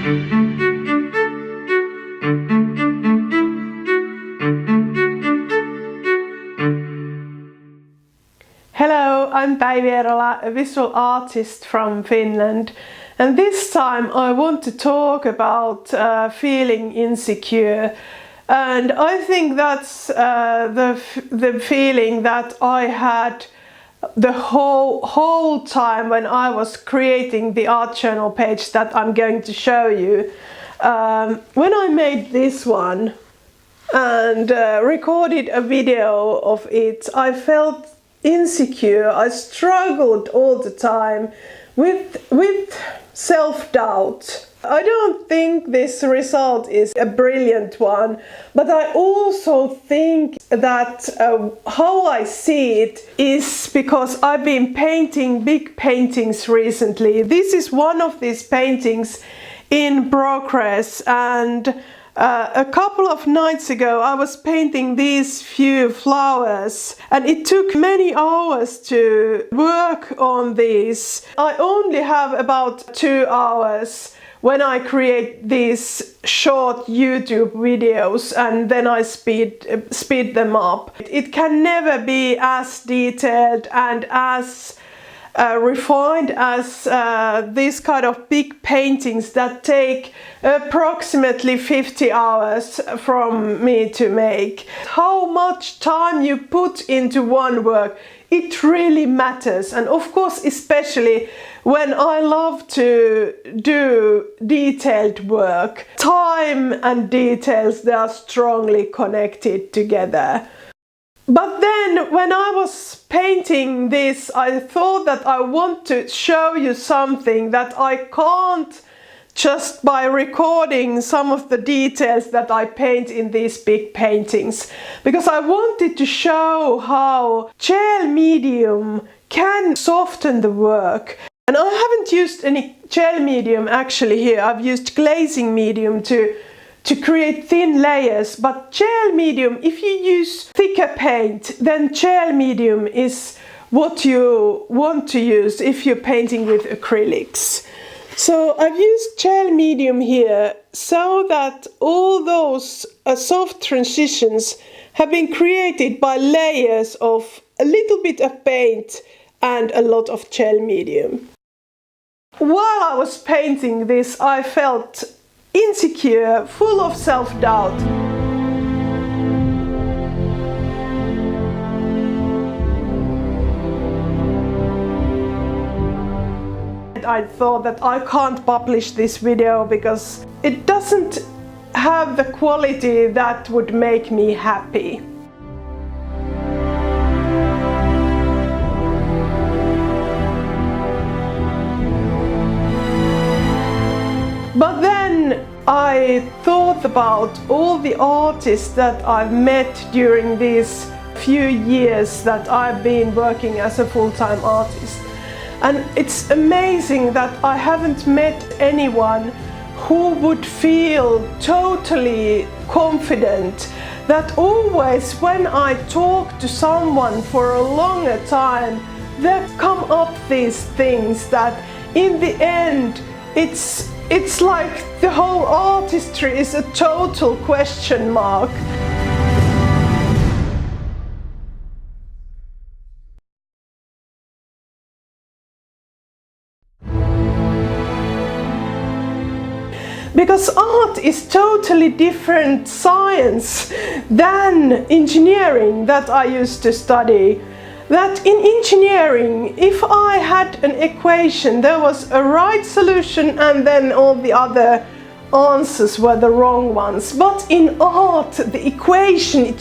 Hello, I'm Päivi Eerola, a visual artist from Finland, and this time I want to talk about feeling insecure. And I think that's the feeling that I had the whole time when I was creating the art journal page that I'm going to show you. When I made this one and recorded a video of it, I felt insecure. I struggled all the time with self-doubt. I don't think this result is a brilliant one, but I also think that how I see it is because I've been painting big paintings recently. This is one of these paintings in progress, and a couple of nights ago I was painting these few flowers, and it took many hours to work on these. I only have about 2 hours when I create these short YouTube videos, and then I speed them up. It can never be as detailed and as refined as these kind of big paintings that take approximately 50 hours from me to make. How much time you put into one work, it really matters, and of course especially when I love to do detailed work. Time and details, they are strongly connected together. But then when I was painting this, I thought that I want to show you something that I can't just by recording some of the details that I paint in these big paintings, because I wanted to show how gel medium can soften the work. And I haven't used any gel medium actually here. I've used glazing medium to create thin layers, but gel medium, if you use thicker paint, then gel medium is what you want to use if you're painting with acrylics. So I've used gel medium here so that all those soft transitions have been created by layers of a little bit of paint and a lot of gel medium. While I was painting this, I felt insecure, full of self-doubt. I thought that I can't publish this video because it doesn't have the quality that would make me happy. But then I thought about all the artists that I've met during these few years that I've been working as a full-time artist. And it's amazing that I haven't met anyone who would feel totally confident, that always when I talk to someone for a longer time, there come up these things that in the end it's like the whole artistry is a total question mark. Because art is totally different science than engineering that I used to study. That in engineering, if I had an equation, there was a right solution and then all the other answers were the wrong ones. But in art, the equation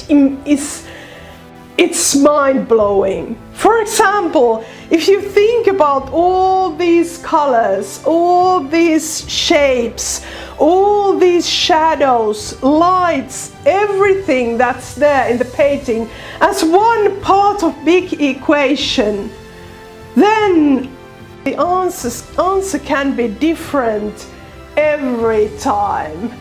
it's mind-blowing. For example, if you think about all these colors, all these shapes, all these shadows, lights, everything that's there in the painting as one part of big equation, then the answer can be different every time.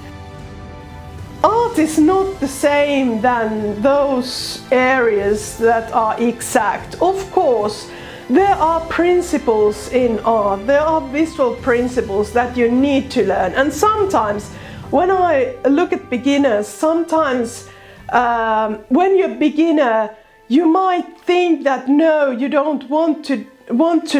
Art is not the same than those areas that are exact. Of course, there are principles in art, there are visual principles that you need to learn. And sometimes when I look at beginners, sometimes when you're a beginner, you might think that no, you don't want to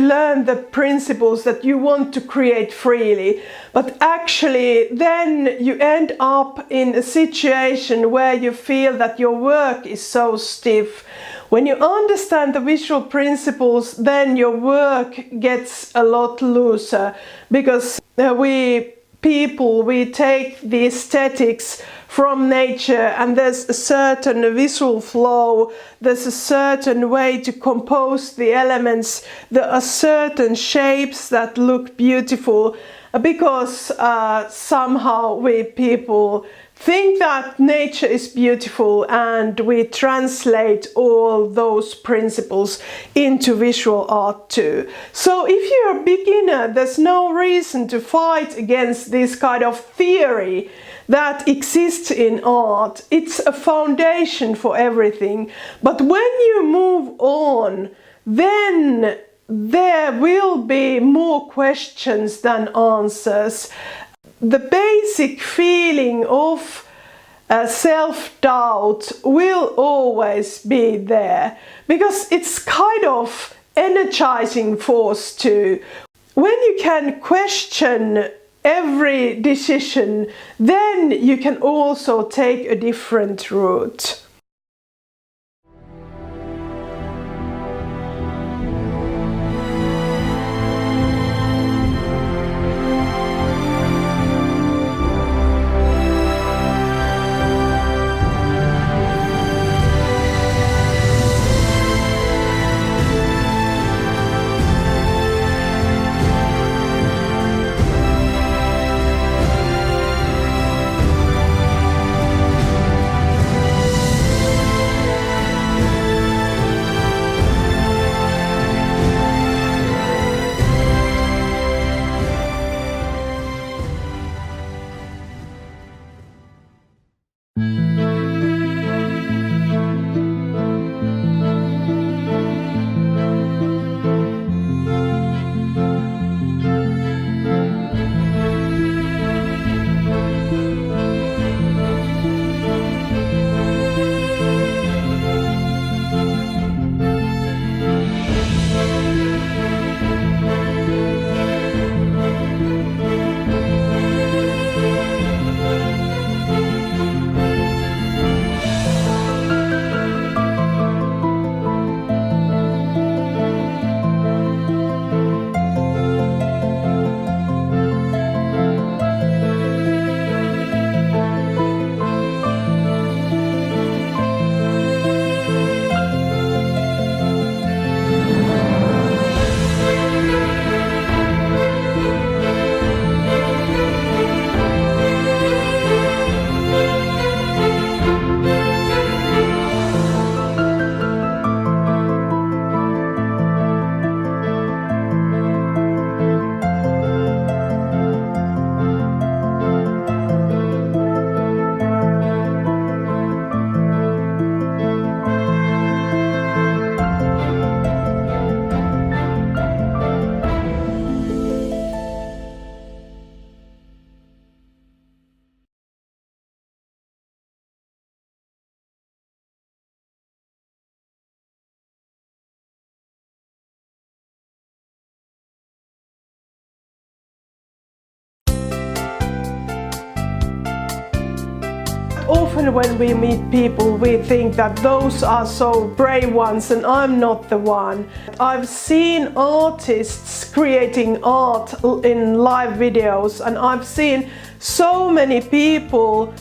learn the principles, that you want to create freely, but actually then you end up in a situation where you feel that your work is so stiff. When you understand the visual principles, then your work gets a lot looser, because we take the aesthetics from nature, and there's a certain visual flow, there's a certain way to compose the elements, there are certain shapes that look beautiful, because somehow we people think that nature is beautiful, and we translate all those principles into visual art too. So if you're a beginner, there's no reason to fight against this kind of theory that exists in art. It's a foundation for everything. But when you move on, then there will be more questions than answers. The basic feeling of self-doubt will always be there, because it's kind of energizing force too. When you can question every decision, then you can also take a different route. Often when we meet people, we think that those are so brave ones and I'm not the one. I've seen artists creating art in live videos, and I've seen so many people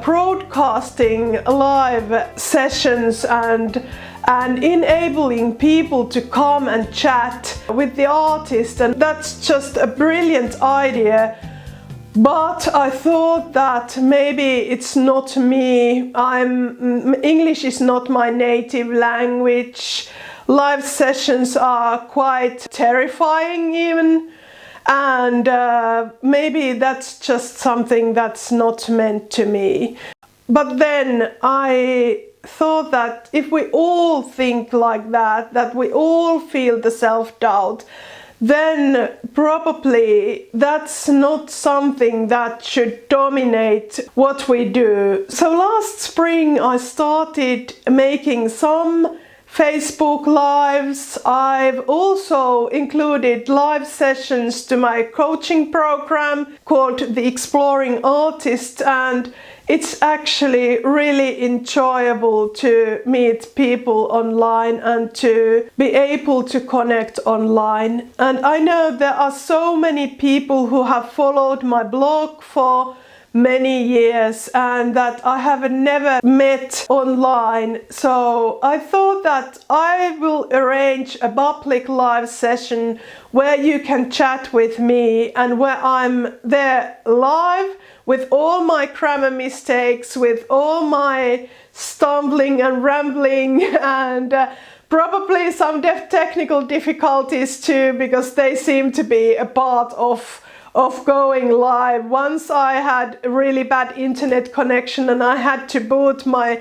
broadcasting live sessions and enabling people to come and chat with the artist, and that's just a brilliant idea. But I thought that maybe it's not me. English is not my native language. Live sessions are quite terrifying even. And maybe that's just something that's not meant to me. But then I thought that if we all think like that we all feel the self-doubt, then probably that's not something that should dominate what we do. So last spring I started making some Facebook lives. I've also included live sessions to my coaching program called The Exploring Artist, and it's actually really enjoyable to meet people online and to be able to connect online. And I know there are so many people who have followed my blog for many years and that I have never met online. So I thought that I will arrange a public live session where you can chat with me and where I'm there live with all my grammar mistakes, with all my stumbling and rambling and probably some technical difficulties too, because they seem to be a part of going live. Once I had a really bad internet connection and I had to boot my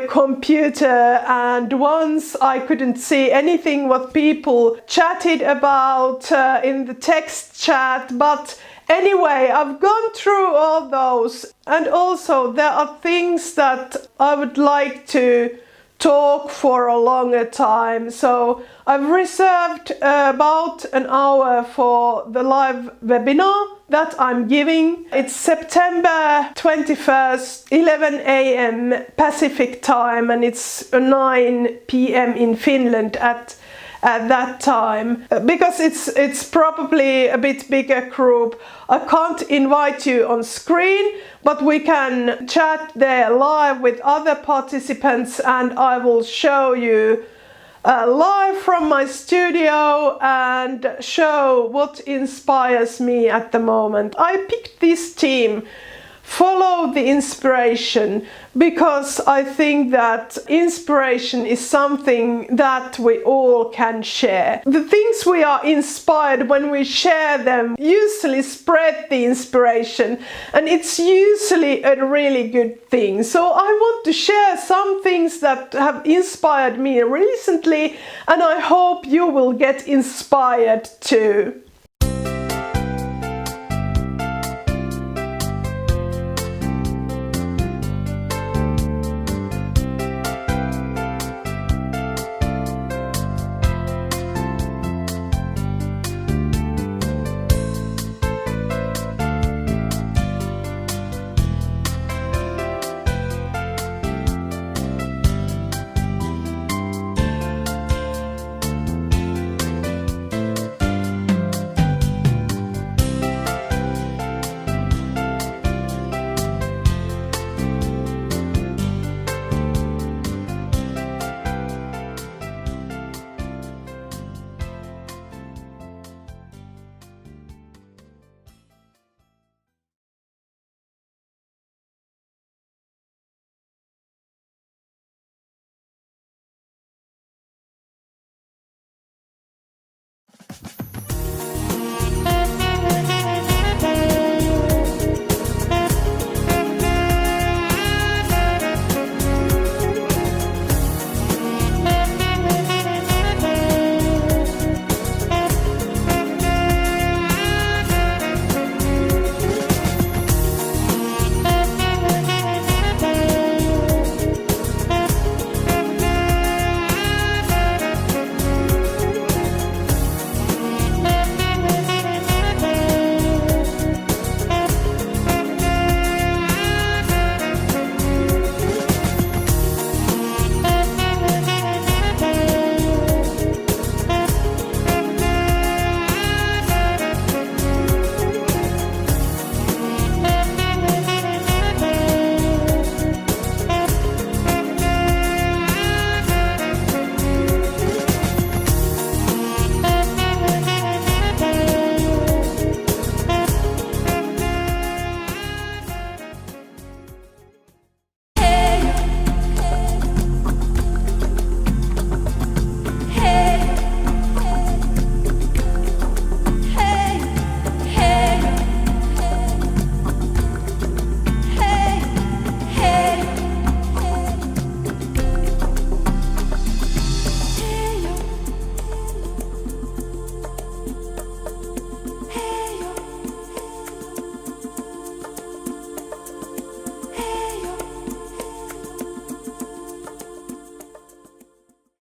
computer, and once I couldn't see anything what people chatted about in the text chat. But anyway, I've gone through all those, and also there are things that I would like to talk for a longer time. So I've reserved about an hour for the live webinar that I'm giving. It's September 21st, 11 a.m. Pacific time, and it's 9 p.m. in Finland at that time. Because it's probably a bit bigger group, I can't invite you on screen, but we can chat there live with other participants, and I will show you live from my studio and show what inspires me at the moment. I picked this team, Follow the Inspiration, because I think that inspiration is something that we all can share. The things we are inspired, when we share them, usually spread the inspiration, and it's usually a really good thing. So I want to share some things that have inspired me recently, and I hope you will get inspired too.